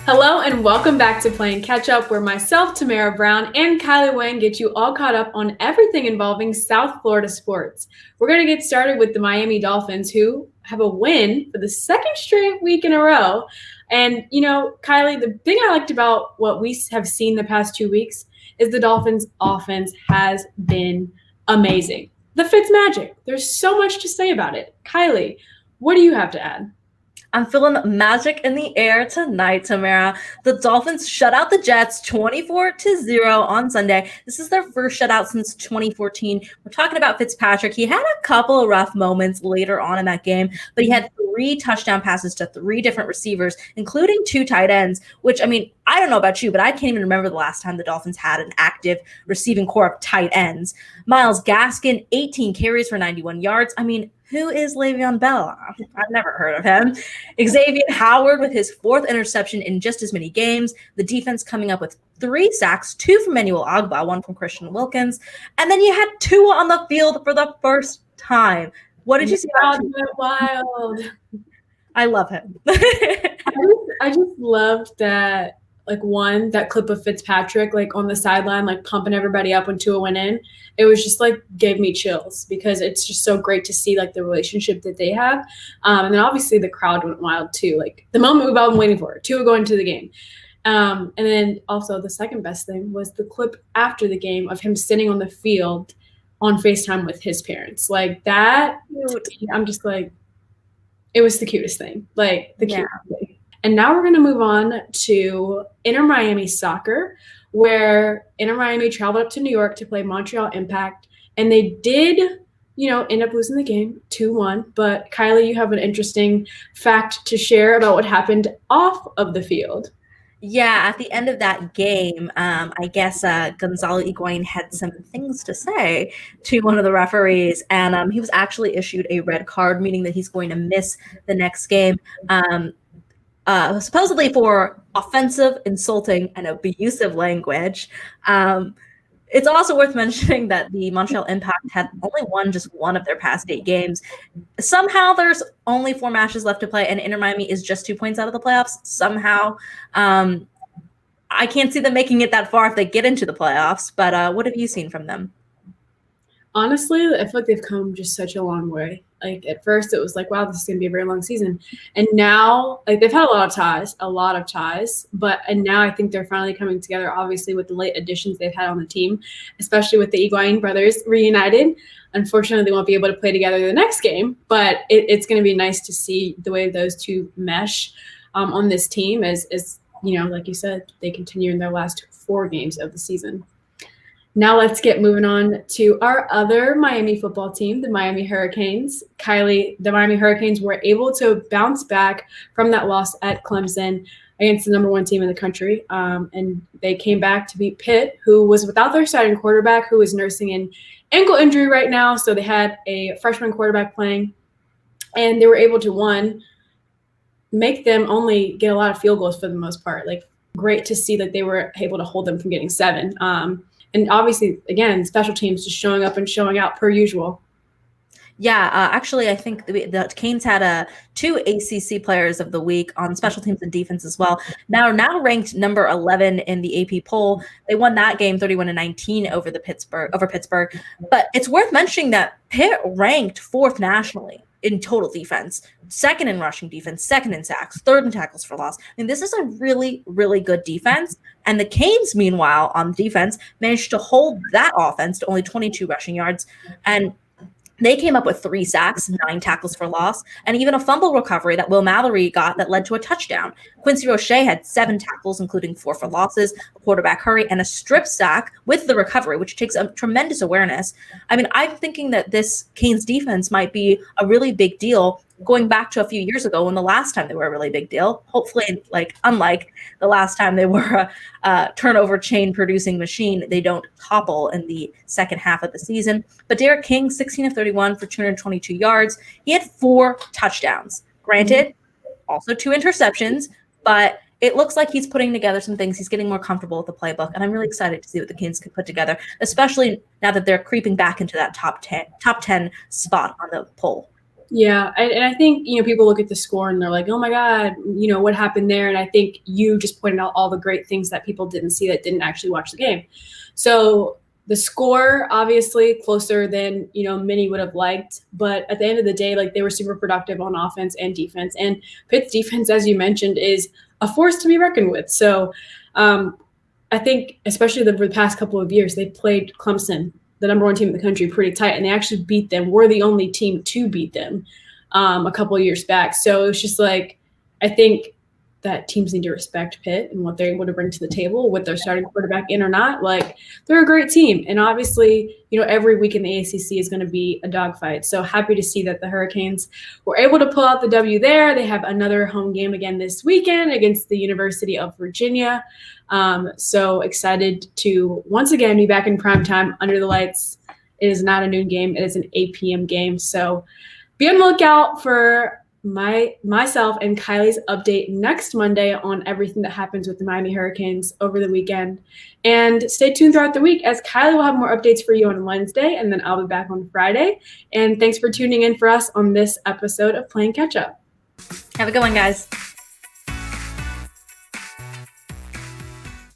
Hello and welcome back to Playing Catch Up, where myself, Tamara Brown, and Kylie Wang get you all caught up on everything involving South Florida sports. We're going to get started with the Miami Dolphins, who have a win for the second straight week in a row. And, Kylie, the thing I liked about what we have seen the past 2 weeks is the Dolphins' offense has been amazing. The Fitz magic. There's so much to say about it. Kylie, what do you have to add? I'm feeling magic in the air tonight, Tamara. The Dolphins shut out the Jets 24-0 on Sunday. This is their first shutout since 2014. We're talking about Fitzpatrick. He had a couple of rough moments later on in that game, but he had 3 touchdown passes to 3 different receivers, including 2 tight ends, which, I don't know about you, but I can't even remember the last time the Dolphins had an active receiving core of tight ends. Myles Gaskin, 18 carries for 91 yards. Who is Le'Veon Bell? I've never heard of him. Xavier Howard with his 4th interception in just as many games. The defense coming up with 3 sacks, 2 from Emmanuel Ogbah, 1 from Christian Wilkins. And then you had Tua on the field for the first time. What did you see? Wild. I love him. I just loved that, that clip of Fitzpatrick, on the sideline, pumping everybody up when Tua went in. It was just, gave me chills because it's just so great to see, the relationship that they have. And then, obviously, the crowd went wild, too. The moment we've all been waiting for, Tua going to the game. And then, also, the second best thing was the clip after the game of him sitting on the field on FaceTime with his parents. That, I'm just, it was the cutest thing. The cutest thing. And now we're going to move on to Inter Miami soccer, where Inter Miami traveled up to New York to play Montreal Impact. And they did, end up losing the game 2-1. But Kylie, you have an interesting fact to share about what happened off of the field. Yeah, at the end of that game, I guess Gonzalo Higuain had some things to say to one of the referees, and he was actually issued a red card, meaning that he's going to miss the next game. Supposedly for offensive, insulting, and abusive language. It's also worth mentioning that the Montreal Impact had only won just 1 of their past 8 games. Somehow there's only 4 matches left to play, and Inter Miami is just 2 points out of the playoffs. Somehow. I can't see them making it that far if they get into the playoffs, but what have you seen from them? Honestly, I feel like they've come just such a long way. At first it was wow, this is going to be a very long season. And now, they've had a lot of ties, and now I think they're finally coming together, obviously, with the late additions they've had on the team, especially with the Higuain brothers reunited. Unfortunately, they won't be able to play together the next game, but it's going to be nice to see the way those two mesh on this team as like you said, they continue in their last 4 games of the season. Now let's get moving on to our other Miami football team, the Miami Hurricanes. Kylie, the Miami Hurricanes were able to bounce back from that loss at Clemson against the number 1 team in the country. And they came back to beat Pitt, who was without their starting quarterback, who is nursing an ankle injury right now. So they had a freshman quarterback playing, and they were able to, make them only get a lot of field goals for the most part. Great to see that they were able to hold them from getting 7. And obviously, again, special teams just showing up and showing out per usual. Yeah, actually, I think the Canes had 2 ACC players of the week on special teams and defense as well. Now ranked number 11 in the AP poll. They won that game 31-19 over Pittsburgh. But it's worth mentioning that Pitt ranked 4th nationally in total defense, 2nd in rushing defense, 2nd in sacks, 3rd in tackles for loss. This is a really, really good defense. And the Canes, meanwhile, on defense, managed to hold that offense to only 22 rushing yards. And they came up with 3 sacks, 9 tackles for loss, and even a fumble recovery that Will Mallory got that led to a touchdown. Quincy Roche had 7 tackles, including 4 for losses, a quarterback hurry, and a strip sack with the recovery, which takes a tremendous awareness. I'm thinking that this Canes defense might be a really big deal going back to a few years ago when the last time they were a really big deal. Hopefully, unlike the last time they were a turnover chain producing machine, they don't topple in the second half of the season. But Derek King, 16 of 31 for 222 yards. He had 4 touchdowns. Granted, also 2 interceptions, but it looks like he's putting together some things. He's getting more comfortable with the playbook, and I'm really excited to see what the Canes can put together, especially now that they're creeping back into that top 10 spot on the poll. Yeah, and I think, people look at the score and they're like, oh my God, what happened there? And I think you just pointed out all the great things that people didn't see that didn't actually watch the game. So the score, obviously, closer than, many would have liked. But at the end of the day, like, they were super productive on offense and defense. And Pitt's defense, as you mentioned, is a force to be reckoned with. So I think, especially the past couple of years, they played Clemson, the number one team in the country, pretty tight, and they actually beat them. We're the only team to beat them a couple of years back. So it's just like, I think that teams need to respect Pitt and what they're able to bring to the table with their starting quarterback in or not. Like, they're a great team. And obviously, every week in the ACC is going to be a dogfight. So happy to see that the Hurricanes were able to pull out the W there. They have another home game again this weekend against the University of Virginia. So excited to once again be back in primetime under the lights. It is not a noon game. It is an 8 p.m. game. So be on the lookout for myself and Kylie's update next Monday on everything that happens with the Miami Hurricanes over the weekend. And stay tuned throughout the week, as Kylie will have more updates for you on Wednesday, and then I'll be back on Friday. And thanks for tuning in for us on this episode of Playing Catch Up. Have a good one, guys.